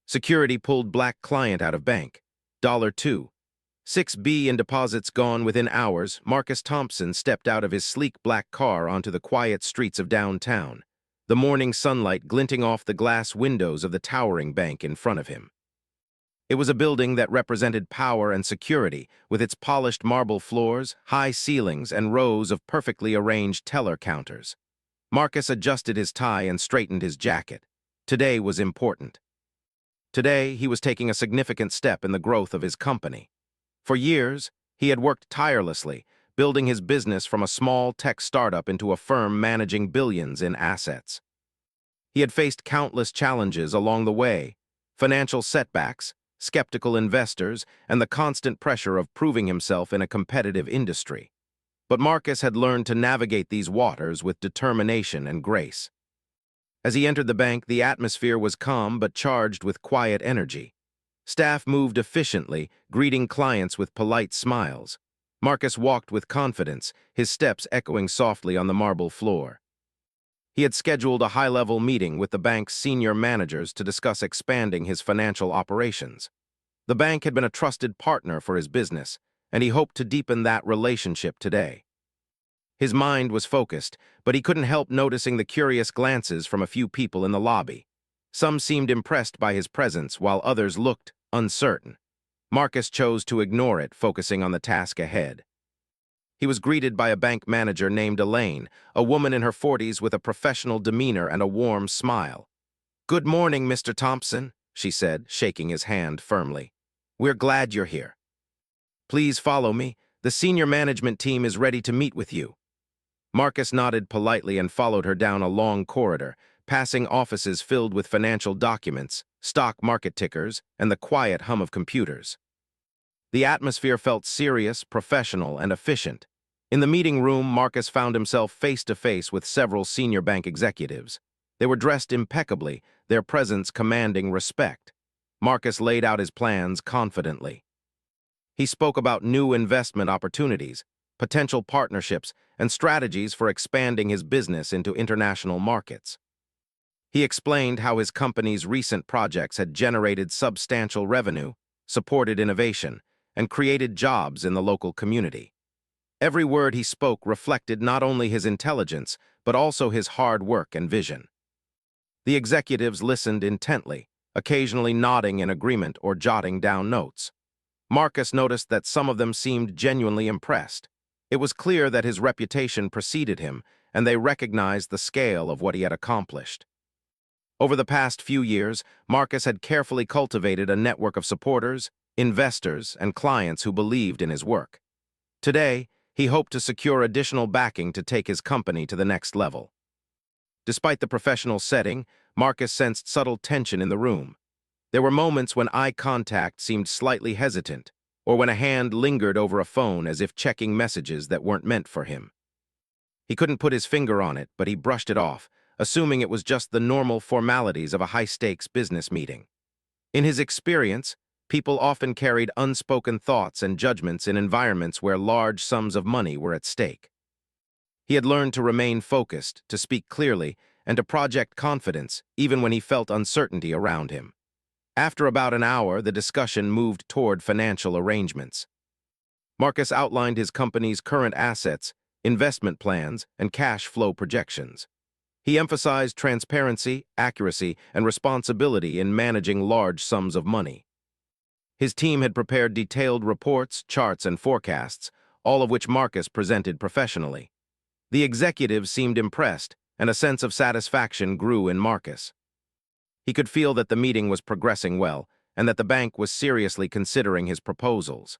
Security pulled black client out of bank. $2. 6B in deposits gone within hours. Marcus Thompson stepped out of his sleek black car onto the quiet streets of downtown, the morning sunlight glinting off the glass windows of the towering bank in front of him. It was a building that represented power and security, with its polished marble floors, high ceilings, and rows of perfectly arranged teller counters. Marcus adjusted his tie and straightened his jacket. Today was important. Today, he was taking a significant step in the growth of his company. For years, he had worked tirelessly, building his business from a small tech startup into a firm managing billions in assets. He had faced countless challenges along the way: financial setbacks, skeptical investors, and the constant pressure of proving himself in a competitive industry. But Marcus had learned to navigate these waters with determination and grace. As he entered the bank, the atmosphere was calm but charged with quiet energy. Staff moved efficiently, greeting clients with polite smiles. Marcus walked with confidence, his steps echoing softly on the marble floor. He had scheduled a high-level meeting with the bank's senior managers to discuss expanding his financial operations. The bank had been a trusted partner for his business, and he hoped to deepen that relationship today. His mind was focused, but he couldn't help noticing the curious glances from a few people in the lobby. Some seemed impressed by his presence, while others looked uncertain. Marcus chose to ignore it, focusing on the task ahead. He was greeted by a bank manager named Elaine, a woman in her 40s with a professional demeanor and a warm smile. "Good morning, Mr. Thompson," she said, shaking his hand firmly. "We're glad you're here. Please follow me. The senior management team is ready to meet with you." Marcus nodded politely and followed her down a long corridor, passing offices filled with financial documents, stock market tickers, and the quiet hum of computers. The atmosphere felt serious, professional, and efficient. In the meeting room, Marcus found himself face-to-face with several senior bank executives. They were dressed impeccably, their presence commanding respect. Marcus laid out his plans confidently. He spoke about new investment opportunities, potential partnerships, and strategies for expanding his business into international markets. He explained how his company's recent projects had generated substantial revenue, supported innovation, and created jobs in the local community. Every word he spoke reflected not only his intelligence, but also his hard work and vision. The executives listened intently, occasionally nodding in agreement or jotting down notes. Marcus noticed that some of them seemed genuinely impressed. It was clear that his reputation preceded him, and they recognized the scale of what he had accomplished. Over the past few years, Marcus had carefully cultivated a network of supporters, investors, and clients who believed in his work. Today, he hoped to secure additional backing to take his company to the next level. Despite the professional setting, Marcus sensed subtle tension in the room. There were moments when eye contact seemed slightly hesitant, or when a hand lingered over a phone as if checking messages that weren't meant for him. He couldn't put his finger on it, but he brushed it off, assuming it was just the normal formalities of a high-stakes business meeting. In his experience, people often carried unspoken thoughts and judgments in environments where large sums of money were at stake. He had learned to remain focused, to speak clearly, and to project confidence, even when he felt uncertainty around him. After about an hour, the discussion moved toward financial arrangements. Marcus outlined his company's current assets, investment plans, and cash flow projections. He emphasized transparency, accuracy, and responsibility in managing large sums of money. His team had prepared detailed reports, charts, and forecasts, all of which Marcus presented professionally. The executives seemed impressed, and a sense of satisfaction grew in Marcus. He could feel that the meeting was progressing well, and that the bank was seriously considering his proposals.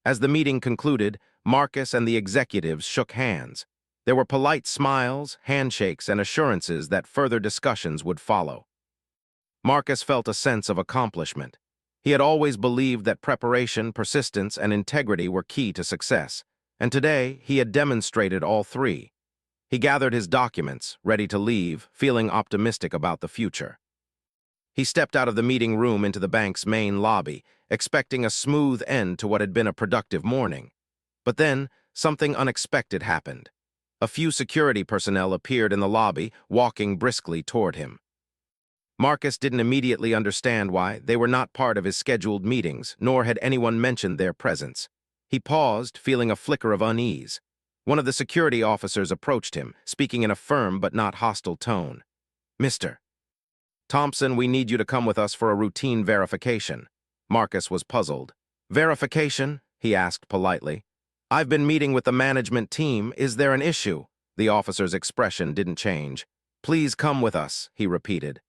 As the meeting concluded, Marcus and the executives shook hands. There were polite smiles, handshakes, and assurances that further discussions would follow. Marcus felt a sense of accomplishment. He had always believed that preparation, persistence, and integrity were key to success, and today he had demonstrated all three. He gathered his documents, ready to leave, feeling optimistic about the future. He stepped out of the meeting room into the bank's main lobby, expecting a smooth end to what had been a productive morning. But then, something unexpected happened. A few security personnel appeared in the lobby, walking briskly toward him. Marcus didn't immediately understand why. They were not part of his scheduled meetings, nor had anyone mentioned their presence. He paused, feeling a flicker of unease. One of the security officers approached him, speaking in a firm but not hostile tone. "Mr. Thompson, we need you to come with us for a routine verification." Marcus was puzzled. "Verification?" he asked politely. "I've been meeting with the management team. Is there an issue?" The officer's expression didn't change. "Please come with us," he repeated.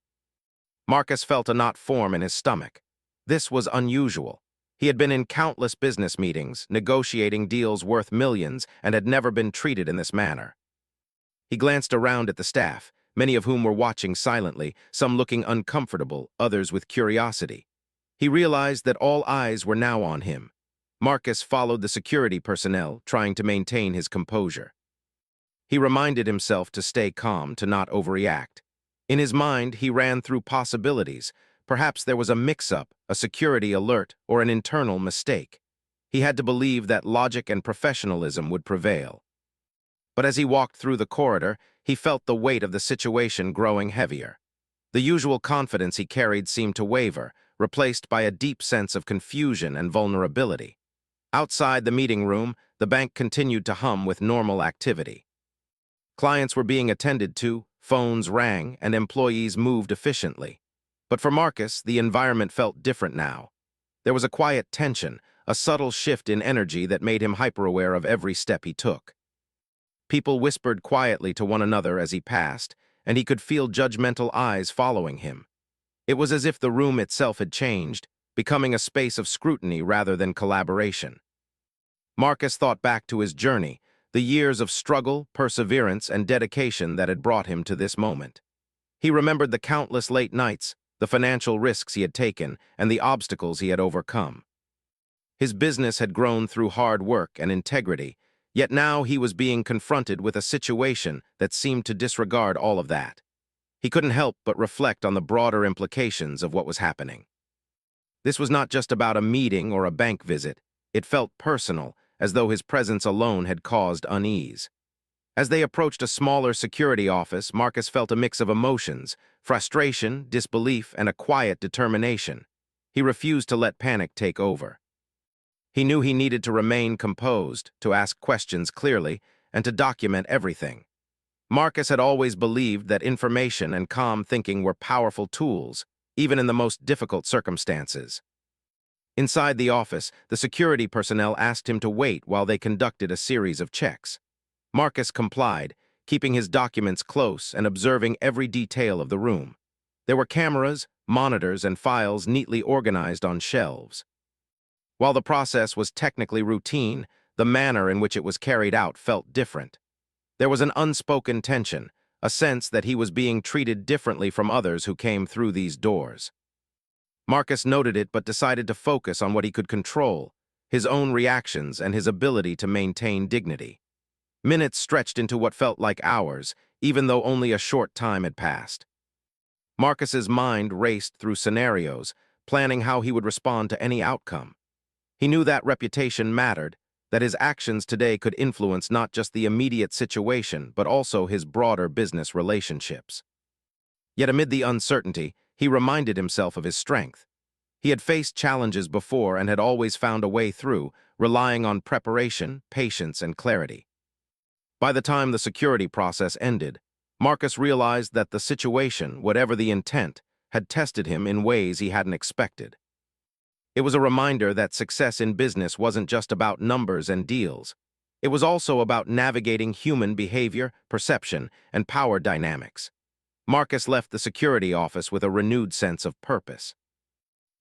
Marcus felt a knot form in his stomach. This was unusual. He had been in countless business meetings, negotiating deals worth millions, and had never been treated in this manner. He glanced around at the staff, many of whom were watching silently, some looking uncomfortable, others with curiosity. He realized that all eyes were now on him. Marcus followed the security personnel, trying to maintain his composure. He reminded himself to stay calm, to not overreact. In his mind, he ran through possibilities. Perhaps there was a mix-up, a security alert, or an internal mistake. He had to believe that logic and professionalism would prevail. But as he walked through the corridor, he felt the weight of the situation growing heavier. The usual confidence he carried seemed to waver, replaced by a deep sense of confusion and vulnerability. Outside the meeting room, the bank continued to hum with normal activity. Clients were being attended to, phones rang, and employees moved efficiently. But for Marcus, the environment felt different now. There was a quiet tension, a subtle shift in energy that made him hyper-aware of every step he took. People whispered quietly to one another as he passed, and he could feel judgmental eyes following him. It was as if the room itself had changed, becoming a space of scrutiny rather than collaboration. Marcus thought back to his journey, the years of struggle, perseverance, and dedication that had brought him to this moment. He remembered the countless late nights, the financial risks he had taken, and the obstacles he had overcome. His business had grown through hard work and integrity, yet now he was being confronted with a situation that seemed to disregard all of that. He couldn't help but reflect on the broader implications of what was happening. This was not just about a meeting or a bank visit. It felt personal, as though his presence alone had caused unease. As they approached a smaller security office, Marcus felt a mix of emotions, frustration, disbelief, and a quiet determination. He refused to let panic take over. He knew he needed to remain composed, to ask questions clearly, and to document everything. Marcus had always believed that information and calm thinking were powerful tools, even in the most difficult circumstances. Inside the office, the security personnel asked him to wait while they conducted a series of checks. Marcus complied, keeping his documents close and observing every detail of the room. There were cameras, monitors, and files neatly organized on shelves. While the process was technically routine, the manner in which it was carried out felt different. There was an unspoken tension, a sense that he was being treated differently from others who came through these doors. Marcus noted it but decided to focus on what he could control, his own reactions and his ability to maintain dignity. Minutes stretched into what felt like hours, even though only a short time had passed. Marcus's mind raced through scenarios, planning how he would respond to any outcome. He knew that reputation mattered, that his actions today could influence not just the immediate situation, but also his broader business relationships. Yet amid the uncertainty, he reminded himself of his strength. He had faced challenges before and had always found a way through, relying on preparation, patience, and clarity. By the time the security process ended, Marcus realized that the situation, whatever the intent, had tested him in ways he hadn't expected. It was a reminder that success in business wasn't just about numbers and deals. It was also about navigating human behavior, perception, and power dynamics. Marcus left the security office with a renewed sense of purpose.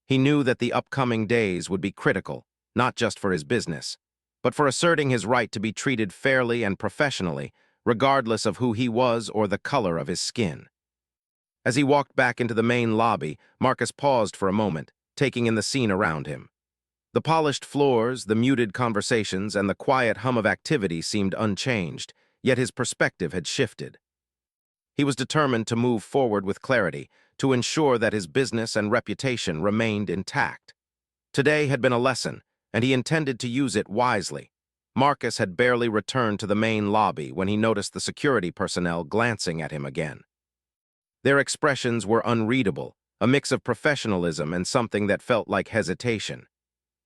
He knew that the upcoming days would be critical, not just for his business, but for asserting his right to be treated fairly and professionally, regardless of who he was or the color of his skin. As he walked back into the main lobby, Marcus paused for a moment, taking in the scene around him. The polished floors, the muted conversations, and the quiet hum of activity seemed unchanged, yet his perspective had shifted. He was determined to move forward with clarity, to ensure that his business and reputation remained intact. Today had been a lesson, and he intended to use it wisely. Marcus had barely returned to the main lobby when he noticed the security personnel glancing at him again. Their expressions were unreadable, a mix of professionalism and something that felt like hesitation.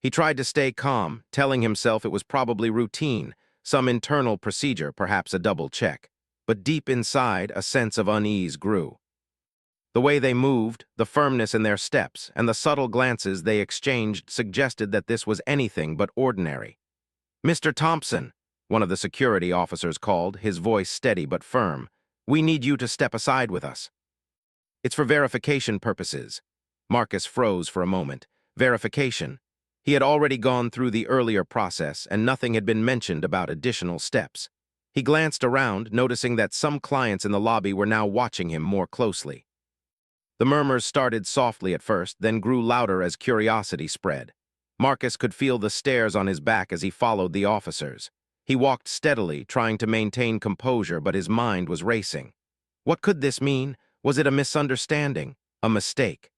He tried to stay calm, telling himself it was probably routine, some internal procedure, perhaps a double check. But deep inside, a sense of unease grew. The way they moved, the firmness in their steps, and the subtle glances they exchanged suggested that this was anything but ordinary. "Mr. Thompson," one of the security officers called, his voice steady but firm, "we need you to step aside with us." "It's for verification purposes." Marcus froze for a moment. Verification? He had already gone through the earlier process, and nothing had been mentioned about additional steps. He glanced around, noticing that some clients in the lobby were now watching him more closely. The murmurs started softly at first, then grew louder as curiosity spread. Marcus could feel the stares on his back as he followed the officers. He walked steadily, trying to maintain composure, but his mind was racing. What could this mean? Was it a misunderstanding? A mistake?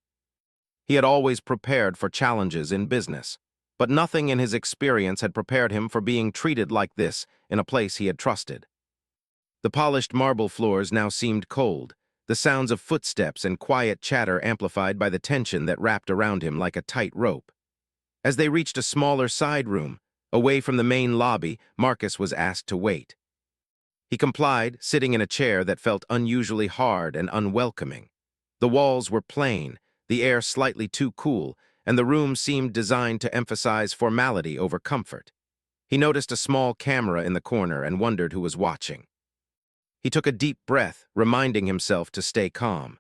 He had always prepared for challenges in business, but nothing in his experience had prepared him for being treated like this in a place he had trusted. The polished marble floors now seemed cold, the sounds of footsteps and quiet chatter amplified by the tension that wrapped around him like a tight rope. As they reached a smaller side room, away from the main lobby, Marcus was asked to wait. He complied, sitting in a chair that felt unusually hard and unwelcoming. The walls were plain, the air slightly too cool, and the room seemed designed to emphasize formality over comfort. He noticed a small camera in the corner and wondered who was watching. He took a deep breath, reminding himself to stay calm.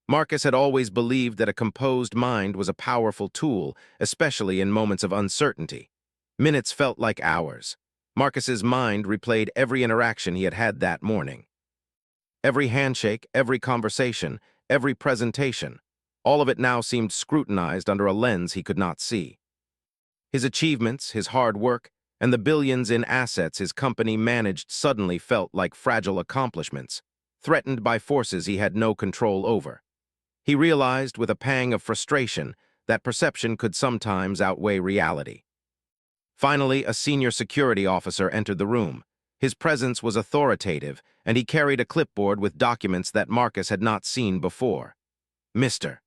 Marcus had always believed that a composed mind was a powerful tool, especially in moments of uncertainty. Minutes felt like hours. Marcus's mind replayed every interaction he had had that morning. Every handshake, every conversation, every presentation. All of it now seemed scrutinized under a lens he could not see. His achievements, his hard work, and the billions in assets his company managed suddenly felt like fragile accomplishments, threatened by forces he had no control over. He realized with a pang of frustration that perception could sometimes outweigh reality. Finally, a senior security officer entered the room. His presence was authoritative, and he carried a clipboard with documents that Marcus had not seen before. "Mr.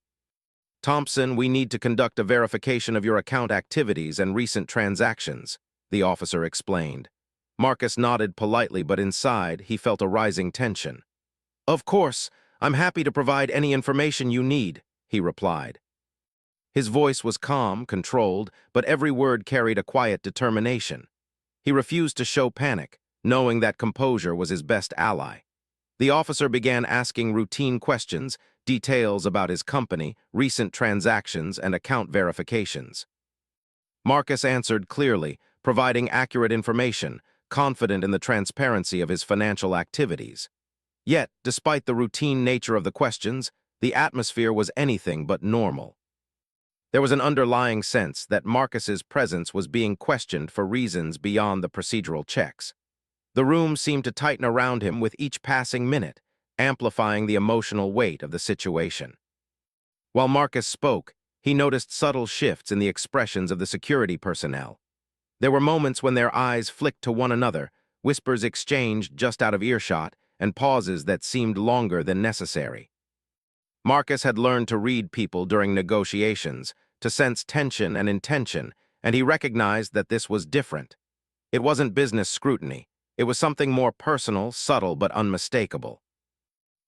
Thompson, we need to conduct a verification of your account activities and recent transactions," the officer explained. Marcus nodded politely, but inside, he felt a rising tension. "Of course, I'm happy to provide any information you need," he replied. His voice was calm, controlled, but every word carried a quiet determination. He refused to show panic, knowing that composure was his best ally. The officer began asking routine questions, details about his company, recent transactions, and account verifications. Marcus answered clearly, providing accurate information, confident in the transparency of his financial activities. Yet, despite the routine nature of the questions, the atmosphere was anything but normal. There was an underlying sense that Marcus's presence was being questioned for reasons beyond the procedural checks. The room seemed to tighten around him with each passing minute, amplifying the emotional weight of the situation. While Marcus spoke, he noticed subtle shifts in the expressions of the security personnel. There were moments when their eyes flicked to one another, whispers exchanged just out of earshot, and pauses that seemed longer than necessary. Marcus had learned to read people during negotiations, to sense tension and intention, and he recognized that this was different. It wasn't business scrutiny. It was something more personal, subtle, but unmistakable.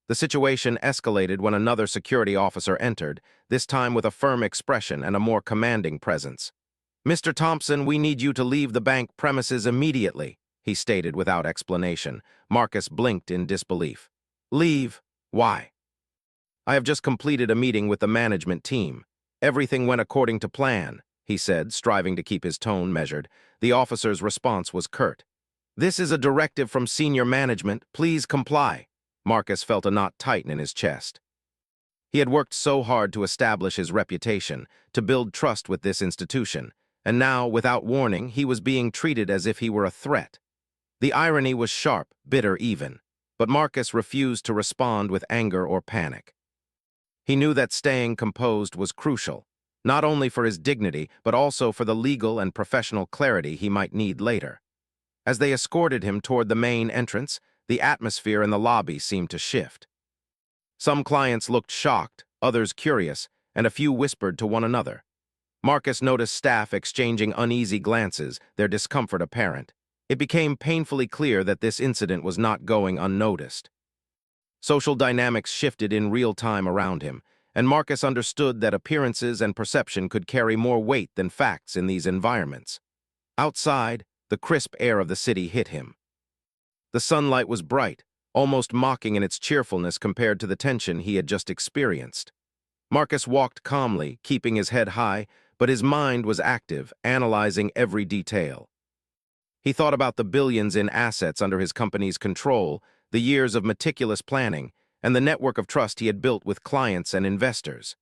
The situation escalated when another security officer entered, this time with a firm expression and a more commanding presence. "Mr. Thompson, we need you to leave the bank premises immediately," he stated without explanation. Marcus blinked in disbelief. "Leave? Why?" "I have just completed a meeting with the management team. Everything went according to plan," he said, striving to keep his tone measured. The officer's response was curt. "This is a directive from senior management. Please comply." Marcus felt a knot tighten in his chest. He had worked so hard to establish his reputation, to build trust with this institution, and now, without warning, he was being treated as if he were a threat. The irony was sharp, bitter even, but Marcus refused to respond with anger or panic. He knew that staying composed was crucial, not only for his dignity, but also for the legal and professional clarity he might need later. As they escorted him toward the main entrance, the atmosphere in the lobby seemed to shift. Some clients looked shocked, others curious, and a few whispered to one another. Marcus noticed staff exchanging uneasy glances, their discomfort apparent. It became painfully clear that this incident was not going unnoticed. Social dynamics shifted in real time around him, and Marcus understood that appearances and perception could carry more weight than facts in these environments. Outside, the crisp air of the city hit him. The sunlight was bright, almost mocking in its cheerfulness compared to the tension he had just experienced. Marcus walked calmly, keeping his head high, but his mind was active, analyzing every detail. He thought about the billions in assets under his company's control, the years of meticulous planning, and the network of trust he had built with clients and investors.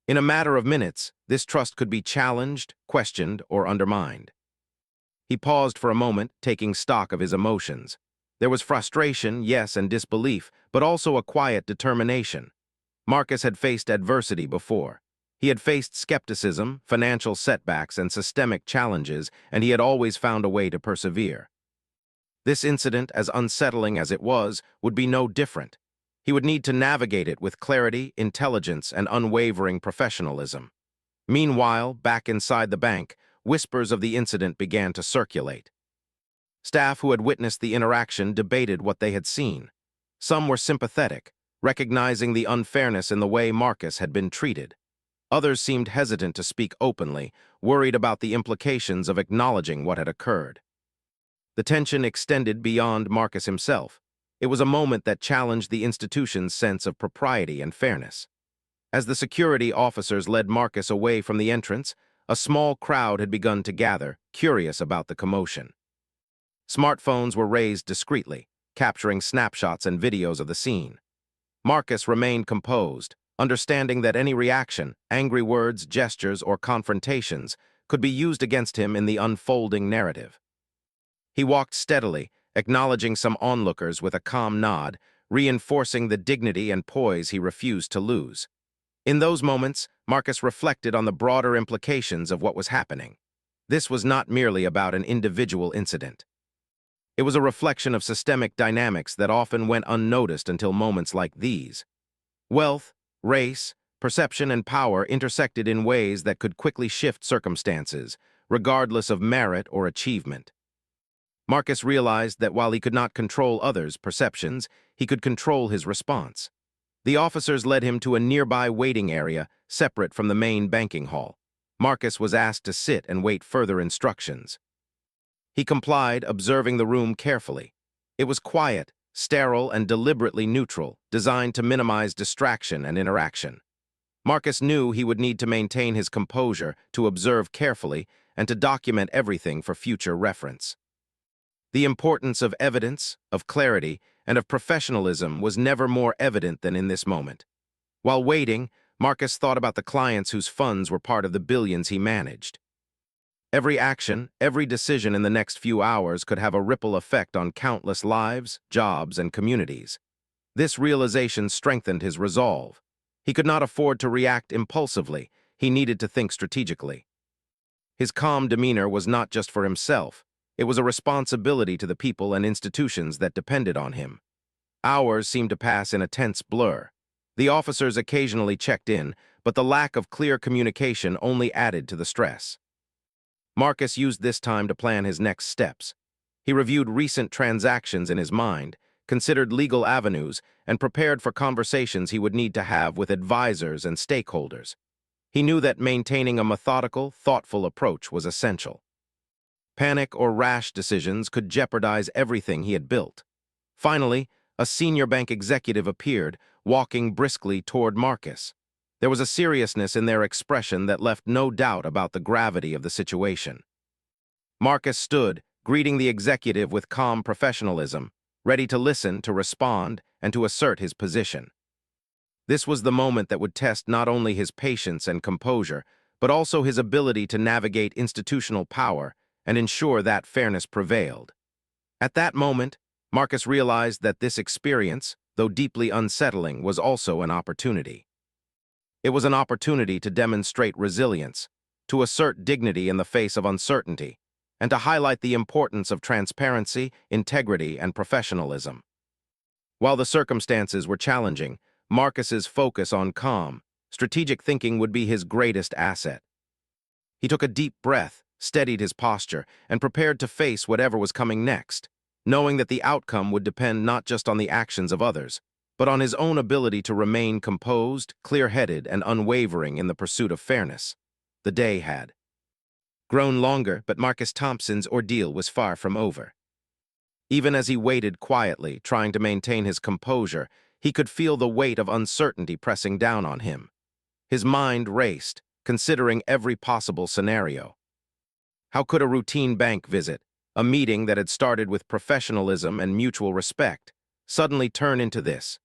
In a matter of minutes, this trust could be challenged, questioned, or undermined. He paused for a moment, taking stock of his emotions. There was frustration, yes, and disbelief, but also a quiet determination. Marcus had faced adversity before. He had faced skepticism, financial setbacks, and systemic challenges, and he had always found a way to persevere. This incident, as unsettling as it was, would be no different. He would need to navigate it with clarity, intelligence, and unwavering professionalism. Meanwhile, back inside the bank, whispers of the incident began to circulate. Staff who had witnessed the interaction debated what they had seen. Some were sympathetic, recognizing the unfairness in the way Marcus had been treated. Others seemed hesitant to speak openly, worried about the implications of acknowledging what had occurred. The tension extended beyond Marcus himself. It was a moment that challenged the institution's sense of propriety and fairness. As the security officers led Marcus away from the entrance, a small crowd had begun to gather, curious about the commotion. Smartphones were raised discreetly, capturing snapshots and videos of the scene. Marcus remained composed, understanding that any reaction, angry words, gestures, or confrontations could be used against him in the unfolding narrative. He walked steadily, acknowledging some onlookers with a calm nod, reinforcing the dignity and poise he refused to lose. In those moments, Marcus reflected on the broader implications of what was happening. This was not merely about an individual incident. It was a reflection of systemic dynamics that often went unnoticed until moments like these. Wealth, race, perception, and power intersected in ways that could quickly shift circumstances, regardless of merit or achievement. Marcus realized that while he could not control others' perceptions, he could control his response. The officers led him to a nearby waiting area, separate from the main banking hall. Marcus was asked to sit and wait further instructions. He complied, observing the room carefully. It was quiet, sterile, and deliberately neutral, designed to minimize distraction and interaction. Marcus knew he would need to maintain his composure, to observe carefully, and to document everything for future reference. The importance of evidence, of clarity, and of professionalism was never more evident than in this moment. While waiting, Marcus thought about the clients whose funds were part of the billions he managed. Every action, every decision in the next few hours could have a ripple effect on countless lives, jobs, and communities. This realization strengthened his resolve. He could not afford to react impulsively. He needed to think strategically. His calm demeanor was not just for himself. It was a responsibility to the people and institutions that depended on him. Hours seemed to pass in a tense blur. The officers occasionally checked in, but the lack of clear communication only added to the stress. Marcus used this time to plan his next steps. He reviewed recent transactions in his mind, considered legal avenues, and prepared for conversations he would need to have with advisors and stakeholders. He knew that maintaining a methodical, thoughtful approach was essential. Panic or rash decisions could jeopardize everything he had built. Finally, a senior bank executive appeared, walking briskly toward Marcus. There was a seriousness in their expression that left no doubt about the gravity of the situation. Marcus stood, greeting the executive with calm professionalism, ready to listen, to respond, and to assert his position. This was the moment that would test not only his patience and composure, but also his ability to navigate institutional power and ensure that fairness prevailed. At that moment, Marcus realized that this experience, though deeply unsettling, was also an opportunity. It was an opportunity to demonstrate resilience, to assert dignity in the face of uncertainty, and to highlight the importance of transparency, integrity, and professionalism. While the circumstances were challenging, Marcus's focus on calm, strategic thinking would be his greatest asset. He took a deep breath, steadied his posture, and prepared to face whatever was coming next, knowing that the outcome would depend not just on the actions of others, but on his own ability to remain composed, clear-headed, and unwavering in the pursuit of fairness. The day had grown longer, but Marcus Thompson's ordeal was far from over. Even as he waited quietly, trying to maintain his composure, he could feel the weight of uncertainty pressing down on him. His mind raced, considering every possible scenario. How could a routine bank visit, a meeting that had started with professionalism and mutual respect, suddenly turn into this?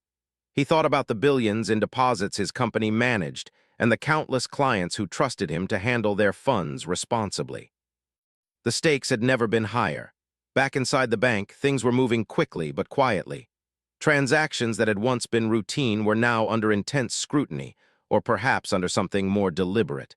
He thought about the billions in deposits his company managed and the countless clients who trusted him to handle their funds responsibly. The stakes had never been higher. Back inside the bank, things were moving quickly but quietly. Transactions that had once been routine were now under intense scrutiny, or perhaps under something more deliberate.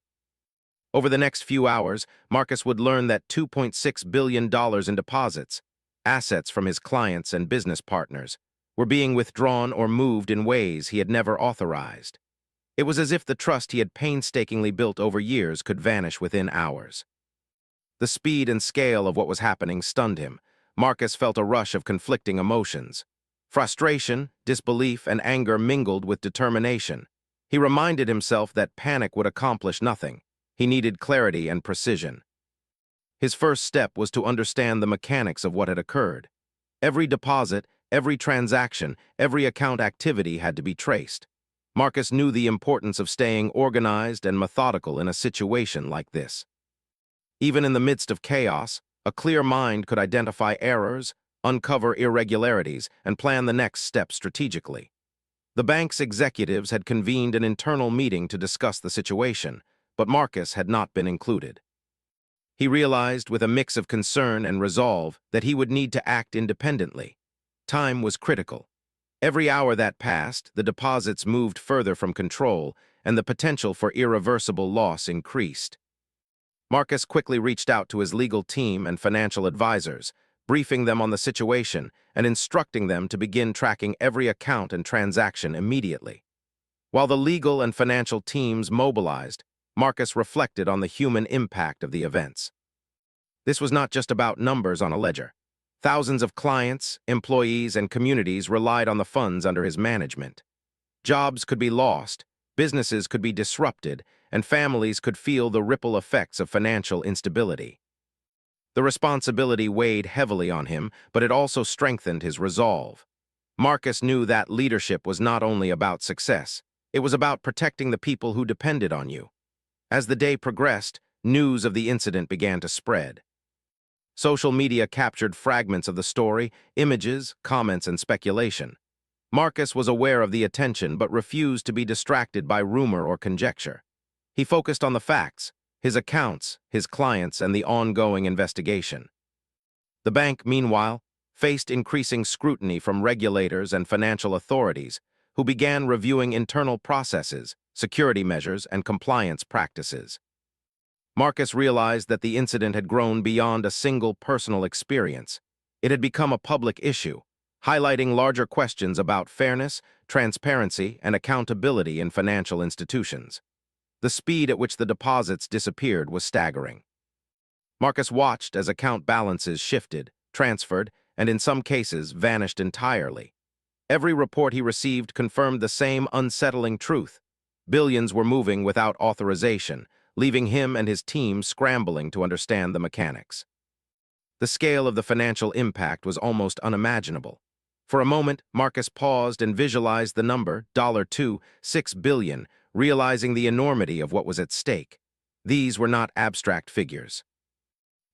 Over the next few hours, Marcus would learn that $2.6 billion in deposits, assets from his clients and business partners, were being withdrawn or moved in ways he had never authorized. It was as if the trust he had painstakingly built over years could vanish within hours. The speed and scale of what was happening stunned him. Marcus felt a rush of conflicting emotions. Frustration, disbelief, and anger mingled with determination. He reminded himself that panic would accomplish nothing. He needed clarity and precision. His first step was to understand the mechanics of what had occurred. Every deposit, every transaction, every account activity had to be traced. Marcus knew the importance of staying organized and methodical in a situation like this. Even in the midst of chaos, a clear mind could identify errors, uncover irregularities, and plan the next step strategically. The bank's executives had convened an internal meeting to discuss the situation, but Marcus had not been included. He realized with a mix of concern and resolve that he would need to act independently. Time was critical. Every hour that passed, the deposits moved further from control, and the potential for irreversible loss increased. Marcus quickly reached out to his legal team and financial advisors, briefing them on the situation and instructing them to begin tracking every account and transaction immediately. While the legal and financial teams mobilized, Marcus reflected on the human impact of the events. This was not just about numbers on a ledger. Thousands of clients, employees, and communities relied on the funds under his management. Jobs could be lost, businesses could be disrupted, and families could feel the ripple effects of financial instability. The responsibility weighed heavily on him, but it also strengthened his resolve. Marcus knew that leadership was not only about success, it was about protecting the people who depended on you. As the day progressed, news of the incident began to spread. Social media captured fragments of the story, images, comments, and speculation. Marcus was aware of the attention but refused to be distracted by rumor or conjecture. He focused on the facts, his accounts, his clients, and the ongoing investigation. The bank, meanwhile, faced increasing scrutiny from regulators and financial authorities, who began reviewing internal processes, security measures, and compliance practices. Marcus realized that the incident had grown beyond a single personal experience. It had become a public issue, highlighting larger questions about fairness, transparency, and accountability in financial institutions. The speed at which the deposits disappeared was staggering. Marcus watched as account balances shifted, transferred, and in some cases vanished entirely. Every report he received confirmed the same unsettling truth. Billions were moving without authorization, leaving him and his team scrambling to understand the mechanics. The scale of the financial impact was almost unimaginable. For a moment, Marcus paused and visualized the number, $2.6 billion, realizing the enormity of what was at stake. These were not abstract figures.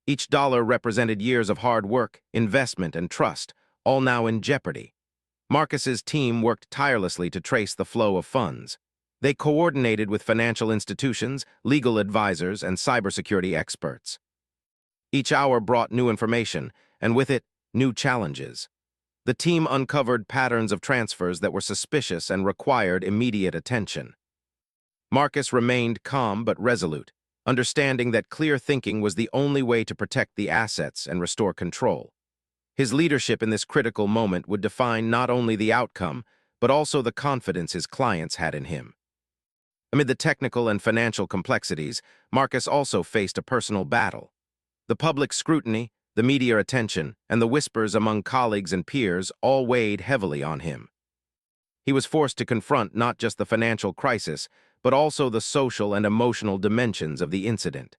Each dollar represented years of hard work, investment, and trust, all now in jeopardy. Marcus's team worked tirelessly to trace the flow of funds. They coordinated with financial institutions, legal advisors, and cybersecurity experts. Each hour brought new information, and with it, new challenges. The team uncovered patterns of transfers that were suspicious and required immediate attention. Marcus remained calm but resolute, understanding that clear thinking was the only way to protect the assets and restore control. His leadership in this critical moment would define not only the outcome, but also the confidence his clients had in him. Amid the technical and financial complexities, Marcus also faced a personal battle. The public scrutiny, the media attention, and the whispers among colleagues and peers all weighed heavily on him. He was forced to confront not just the financial crisis, but also the social and emotional dimensions of the incident.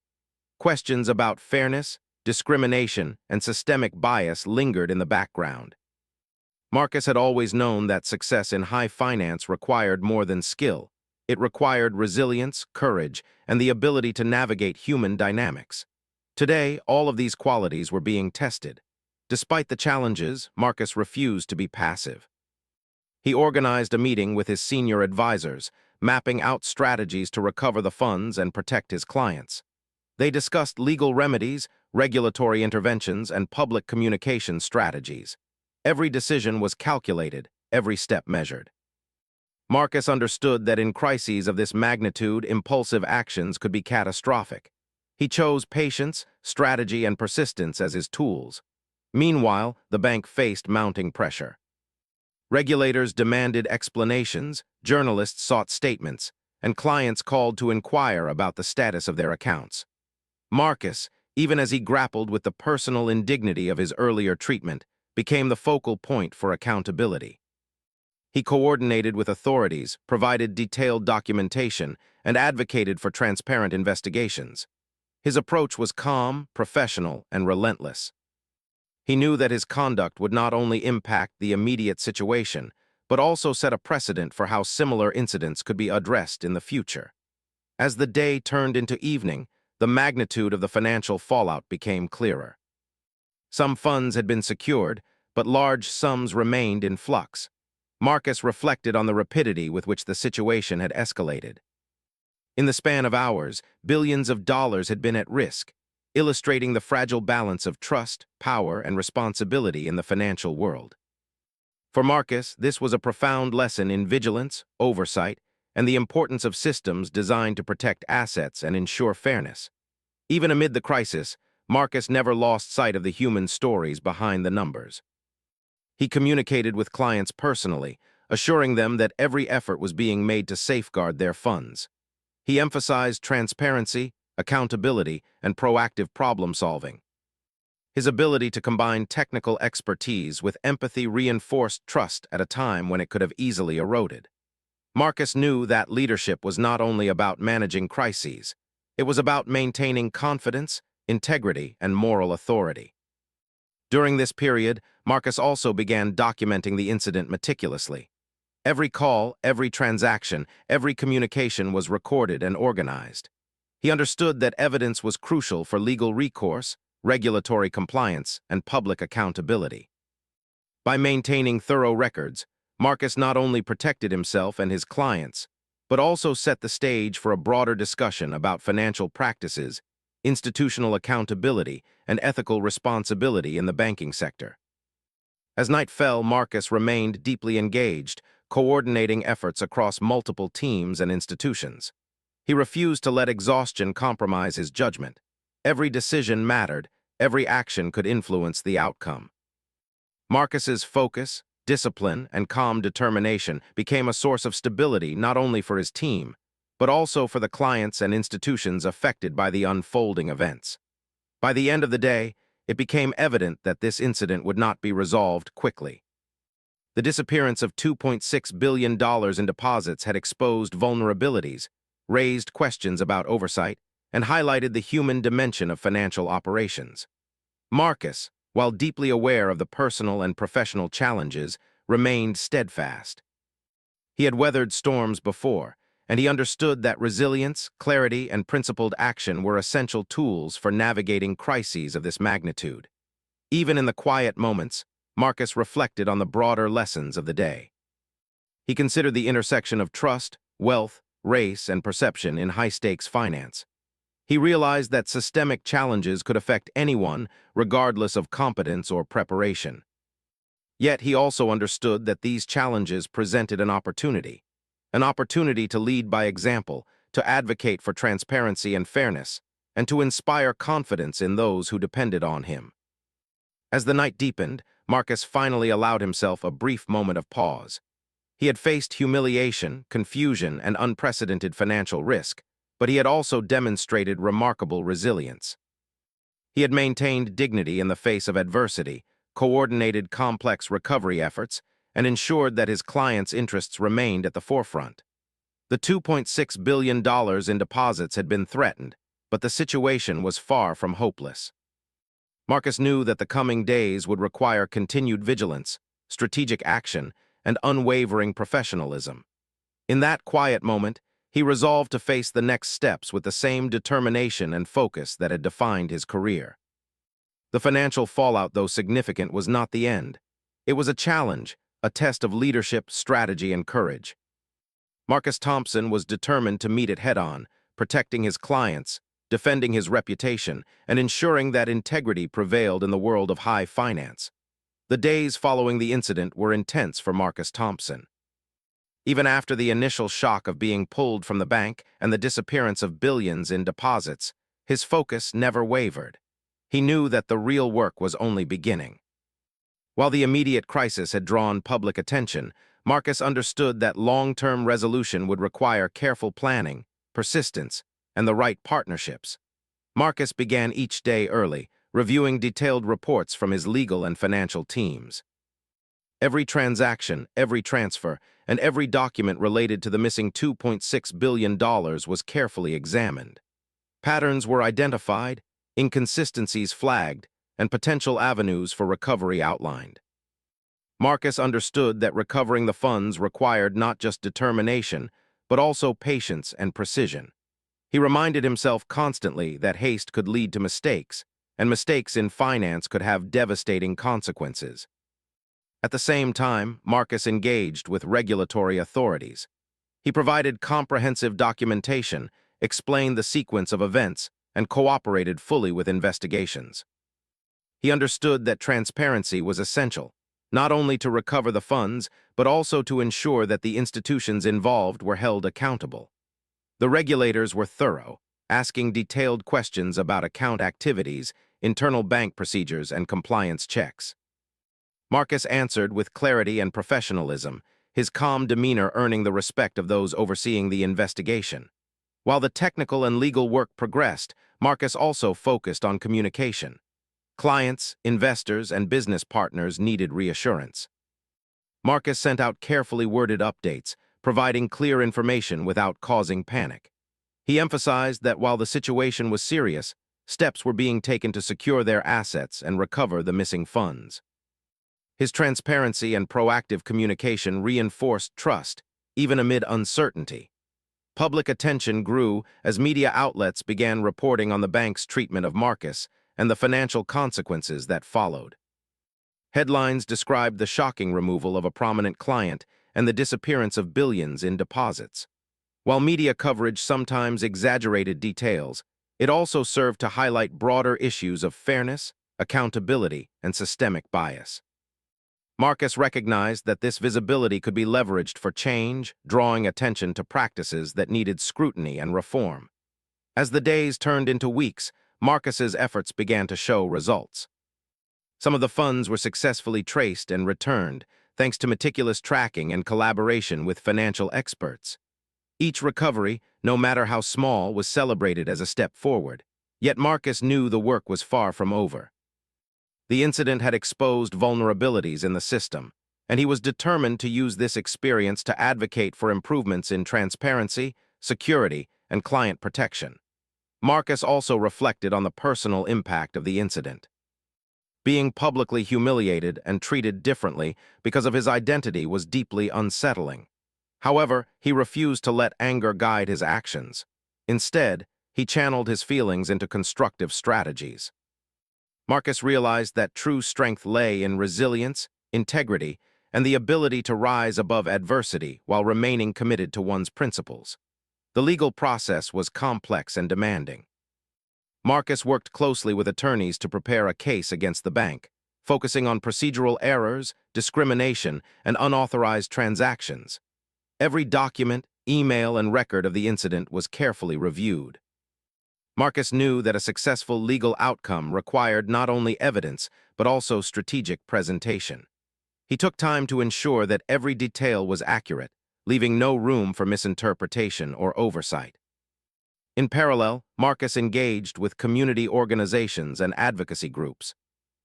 Questions about fairness, discrimination, and systemic bias lingered in the background. Marcus had always known that success in high finance required more than skill. It required resilience, courage, and the ability to navigate human dynamics. Today, all of these qualities were being tested. Despite the challenges, Marcus refused to be passive. He organized a meeting with his senior advisors, mapping out strategies to recover the funds and protect his clients. They discussed legal remedies, regulatory interventions, and public communication strategies. Every decision was calculated, every step measured. Marcus understood that in crises of this magnitude, impulsive actions could be catastrophic. He chose patience, strategy, and persistence as his tools. Meanwhile, the bank faced mounting pressure. Regulators demanded explanations, journalists sought statements, and clients called to inquire about the status of their accounts. Marcus, even as he grappled with the personal indignity of his earlier treatment, became the focal point for accountability. He coordinated with authorities, provided detailed documentation, and advocated for transparent investigations. His approach was calm, professional, and relentless. He knew that his conduct would not only impact the immediate situation, but also set a precedent for how similar incidents could be addressed in the future. As the day turned into evening, the magnitude of the financial fallout became clearer. Some funds had been secured, but large sums remained in flux. Marcus reflected on the rapidity with which the situation had escalated. In the span of hours, billions of dollars had been at risk, illustrating the fragile balance of trust, power, and responsibility in the financial world. For Marcus, this was a profound lesson in vigilance, oversight, and the importance of systems designed to protect assets and ensure fairness. Even amid the crisis, Marcus never lost sight of the human stories behind the numbers. He communicated with clients personally, assuring them that every effort was being made to safeguard their funds. He emphasized transparency, accountability, and proactive problem-solving. His ability to combine technical expertise with empathy reinforced trust at a time when it could have easily eroded. Marcus knew that leadership was not only about managing crises, it was about maintaining confidence, integrity, and moral authority. During this period, Marcus also began documenting the incident meticulously. Every call, every transaction, every communication was recorded and organized. He understood that evidence was crucial for legal recourse, regulatory compliance, and public accountability. By maintaining thorough records, Marcus not only protected himself and his clients, but also set the stage for a broader discussion about financial practices, institutional accountability, and ethical responsibility in the banking sector. As night fell, Marcus remained deeply engaged, coordinating efforts across multiple teams and institutions. He refused to let exhaustion compromise his judgment. Every decision mattered, every action could influence the outcome. Marcus's focus, discipline, and calm determination became a source of stability not only for his team, but also for the clients and institutions affected by the unfolding events. By the end of the day, it became evident that this incident would not be resolved quickly. The disappearance of $2.6 billion in deposits had exposed vulnerabilities, raised questions about oversight, and highlighted the human dimension of financial operations. Marcus, while deeply aware of the personal and professional challenges, remained steadfast. He had weathered storms before, and he understood that resilience, clarity, and principled action were essential tools for navigating crises of this magnitude. Even in the quiet moments, Marcus reflected on the broader lessons of the day. He considered the intersection of trust, wealth, race, and perception in high-stakes finance. He realized that systemic challenges could affect anyone, regardless of competence or preparation. Yet he also understood that these challenges presented an opportunity to lead by example, to advocate for transparency and fairness, and to inspire confidence in those who depended on him. As the night deepened, Marcus finally allowed himself a brief moment of pause. He had faced humiliation, confusion, and unprecedented financial risk, but he had also demonstrated remarkable resilience. He had maintained dignity in the face of adversity, coordinated complex recovery efforts, and ensured that his clients' interests remained at the forefront. The $2.6 billion in deposits had been threatened, but the situation was far from hopeless. Marcus knew that the coming days would require continued vigilance, strategic action, and unwavering professionalism. In that quiet moment, he resolved to face the next steps with the same determination and focus that had defined his career. The financial fallout, though significant, was not the end. It was a challenge, a test of leadership, strategy, and courage. Marcus Thompson was determined to meet it head-on, protecting his clients, defending his reputation, and ensuring that integrity prevailed in the world of high finance. The days following the incident were intense for Marcus Thompson. Even after the initial shock of being pulled from the bank and the disappearance of billions in deposits, his focus never wavered. He knew that the real work was only beginning. While the immediate crisis had drawn public attention, Marcus understood that long-term resolution would require careful planning, persistence, and the right partnerships. Marcus began each day early, reviewing detailed reports from his legal and financial teams. Every transaction, every transfer, and every document related to the missing $2.6 billion was carefully examined. Patterns were identified, inconsistencies flagged, and potential avenues for recovery outlined. Marcus understood that recovering the funds required not just determination, but also patience and precision. He reminded himself constantly that haste could lead to mistakes, and mistakes in finance could have devastating consequences. At the same time, Marcus engaged with regulatory authorities. He provided comprehensive documentation, explained the sequence of events, and cooperated fully with investigations. He understood that transparency was essential, not only to recover the funds, but also to ensure that the institutions involved were held accountable. The regulators were thorough, asking detailed questions about account activities, internal bank procedures, and compliance checks. Marcus answered with clarity and professionalism, his calm demeanor earning the respect of those overseeing the investigation. While the technical and legal work progressed, Marcus also focused on communication. Clients, investors, and business partners needed reassurance. Marcus sent out carefully worded updates, providing clear information without causing panic. He emphasized that while the situation was serious, steps were being taken to secure their assets and recover the missing funds. His transparency and proactive communication reinforced trust, even amid uncertainty. Public attention grew as media outlets began reporting on the bank's treatment of Marcus and the financial consequences that followed. Headlines described the shocking removal of a prominent client and the disappearance of billions in deposits. While media coverage sometimes exaggerated details, it also served to highlight broader issues of fairness, accountability, and systemic bias. Marcus recognized that this visibility could be leveraged for change, drawing attention to practices that needed scrutiny and reform. As the days turned into weeks, Marcus's efforts began to show results. Some of the funds were successfully traced and returned, thanks to meticulous tracking and collaboration with financial experts. Each recovery, no matter how small, was celebrated as a step forward. Yet Marcus knew the work was far from over. The incident had exposed vulnerabilities in the system, and he was determined to use this experience to advocate for improvements in transparency, security, and client protection. Marcus also reflected on the personal impact of the incident. Being publicly humiliated and treated differently because of his identity was deeply unsettling. However, he refused to let anger guide his actions. Instead, he channeled his feelings into constructive strategies. Marcus realized that true strength lay in resilience, integrity, and the ability to rise above adversity while remaining committed to one's principles. The legal process was complex and demanding. Marcus worked closely with attorneys to prepare a case against the bank, focusing on procedural errors, discrimination, and unauthorized transactions. Every document, email, and record of the incident was carefully reviewed. Marcus knew that a successful legal outcome required not only evidence, but also strategic presentation. He took time to ensure that every detail was accurate, leaving no room for misinterpretation or oversight. In parallel, Marcus engaged with community organizations and advocacy groups.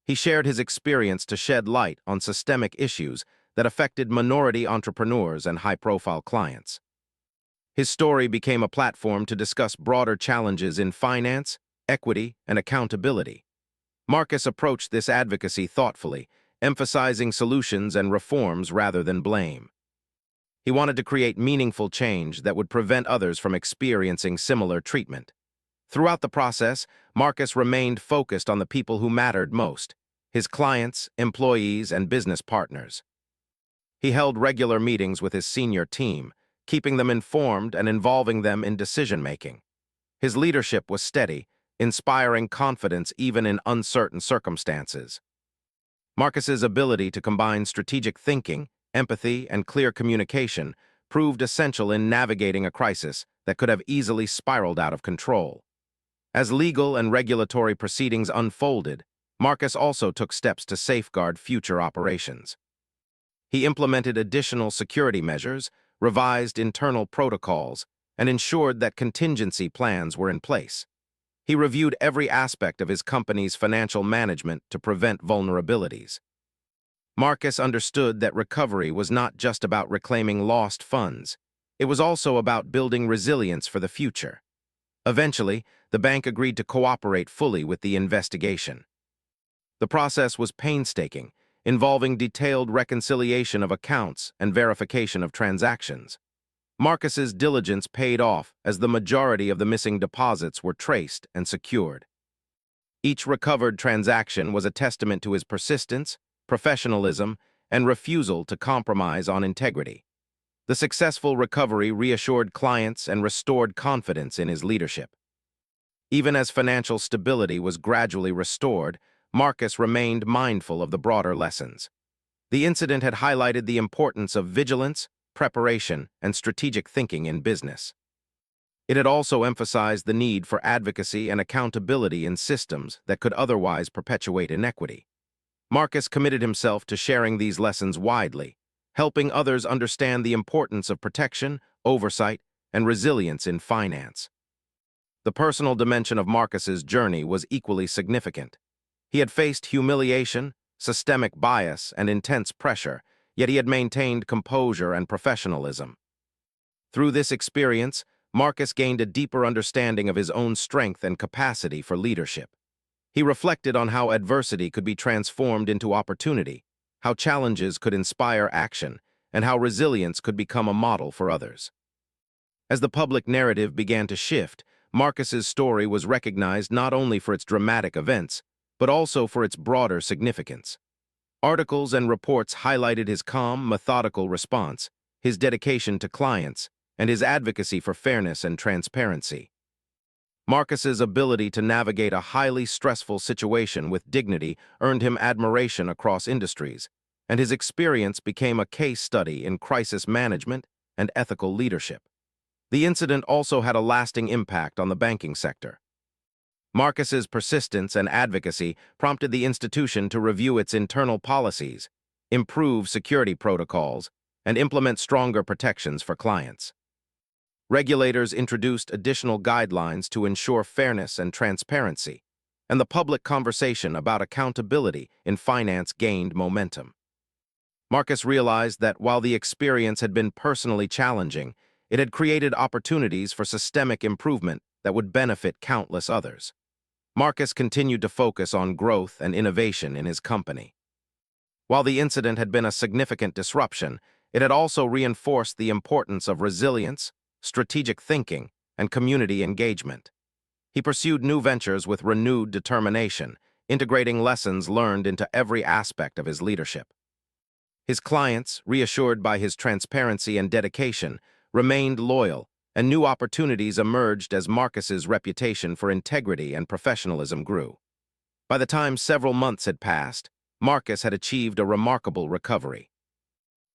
He shared his experience to shed light on systemic issues that affected minority entrepreneurs and high-profile clients. His story became a platform to discuss broader challenges in finance, equity, and accountability. Marcus approached this advocacy thoughtfully, emphasizing solutions and reforms rather than blame. He wanted to create meaningful change that would prevent others from experiencing similar treatment. Throughout the process, Marcus remained focused on the people who mattered most: his clients, employees, and business partners. He held regular meetings with his senior team, keeping them informed and involving them in decision-making. His leadership was steady, inspiring confidence even in uncertain circumstances. Marcus's ability to combine strategic thinking, empathy, and clear communication proved essential in navigating a crisis that could have easily spiraled out of control. As legal and regulatory proceedings unfolded, Marcus also took steps to safeguard future operations. He implemented additional security measures, revised internal protocols, and ensured that contingency plans were in place. He reviewed every aspect of his company's financial management to prevent vulnerabilities. Marcus understood that recovery was not just about reclaiming lost funds. It was also about building resilience for the future. Eventually, the bank agreed to cooperate fully with the investigation. The process was painstaking, involving detailed reconciliation of accounts and verification of transactions. Marcus's diligence paid off as the majority of the missing deposits were traced and secured. Each recovered transaction was a testament to his persistence, professionalism, and refusal to compromise on integrity. The successful recovery reassured clients and restored confidence in his leadership. Even as financial stability was gradually restored, Marcus remained mindful of the broader lessons. The incident had highlighted the importance of vigilance, preparation, and strategic thinking in business. It had also emphasized the need for advocacy and accountability in systems that could otherwise perpetuate inequity. Marcus committed himself to sharing these lessons widely, helping others understand the importance of protection, oversight, and resilience in finance. The personal dimension of Marcus's journey was equally significant. He had faced humiliation, systemic bias, and intense pressure, yet he had maintained composure and professionalism. Through this experience, Marcus gained a deeper understanding of his own strength and capacity for leadership. He reflected on how adversity could be transformed into opportunity, how challenges could inspire action, and how resilience could become a model for others. As the public narrative began to shift, Marcus's story was recognized not only for its dramatic events, but also for its broader significance. Articles and reports highlighted his calm, methodical response, his dedication to clients, and his advocacy for fairness and transparency. Marcus's ability to navigate a highly stressful situation with dignity earned him admiration across industries, and his experience became a case study in crisis management and ethical leadership. The incident also had a lasting impact on the banking sector. Marcus's persistence and advocacy prompted the institution to review its internal policies, improve security protocols, and implement stronger protections for clients. Regulators introduced additional guidelines to ensure fairness and transparency, and the public conversation about accountability in finance gained momentum. Marcus realized that while the experience had been personally challenging, it had created opportunities for systemic improvement that would benefit countless others. Marcus continued to focus on growth and innovation in his company. While the incident had been a significant disruption, it had also reinforced the importance of resilience, strategic thinking, and community engagement. He pursued new ventures with renewed determination, integrating lessons learned into every aspect of his leadership. His clients, reassured by his transparency and dedication, remained loyal, and new opportunities emerged as Marcus's reputation for integrity and professionalism grew. By the time several months had passed, Marcus had achieved a remarkable recovery.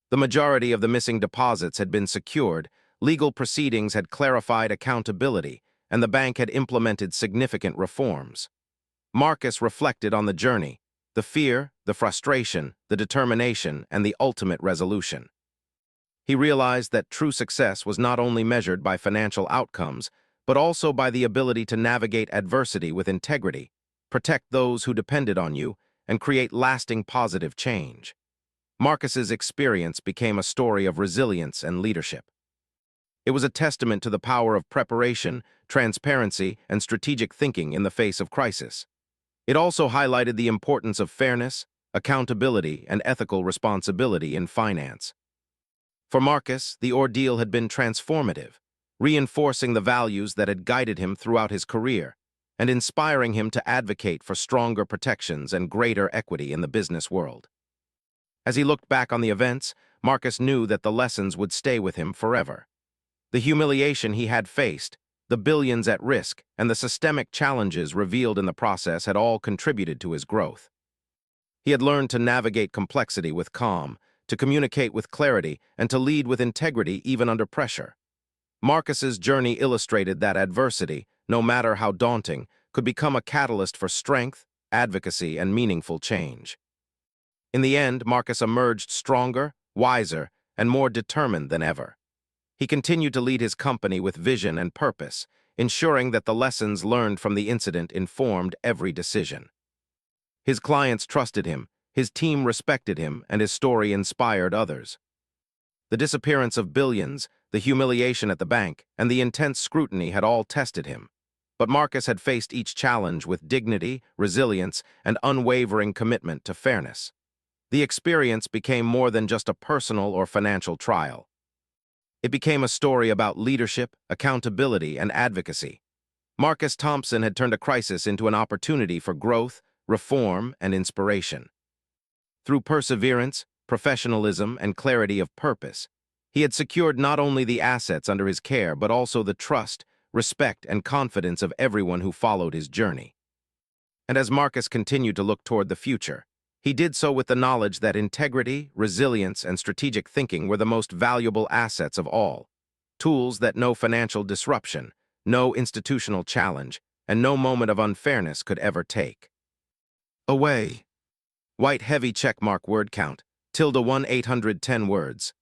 The majority of the missing deposits had been secured, legal proceedings had clarified accountability, and the bank had implemented significant reforms. Marcus reflected on the journey, the fear, the frustration, the determination, and the ultimate resolution. He realized that true success was not only measured by financial outcomes, but also by the ability to navigate adversity with integrity, protect those who depended on you, and create lasting positive change. Marcus's experience became a story of resilience and leadership. It was a testament to the power of preparation, transparency, and strategic thinking in the face of crisis. It also highlighted the importance of fairness, accountability, and ethical responsibility in finance. For Marcus, the ordeal had been transformative, reinforcing the values that had guided him throughout his career and inspiring him to advocate for stronger protections and greater equity in the business world. As he looked back on the events, Marcus knew that the lessons would stay with him forever. The humiliation he had faced, the billions at risk, and the systemic challenges revealed in the process had all contributed to his growth. He had learned to navigate complexity with calm, to communicate with clarity, and to lead with integrity even under pressure. Marcus's journey illustrated that adversity, no matter how daunting, could become a catalyst for strength, advocacy, and meaningful change. In the end, Marcus emerged stronger, wiser, and more determined than ever. He continued to lead his company with vision and purpose, ensuring that the lessons learned from the incident informed every decision. His clients trusted him, his team respected him, and his story inspired others. The disappearance of billions, the humiliation at the bank, and the intense scrutiny had all tested him. But Marcus had faced each challenge with dignity, resilience, and unwavering commitment to fairness. The experience became more than just a personal or financial trial. It became a story about leadership, accountability, and advocacy. Marcus Thompson had turned a crisis into an opportunity for growth, reform, and inspiration. Through perseverance, professionalism, and clarity of purpose, he had secured not only the assets under his care but also the trust, respect, and confidence of everyone who followed his journey. And as Marcus continued to look toward the future, he did so with the knowledge that integrity, resilience, and strategic thinking were the most valuable assets of all, tools that no financial disruption, no institutional challenge, and no moment of unfairness could ever take away. White heavy checkmark word count, tilde 1-810 words.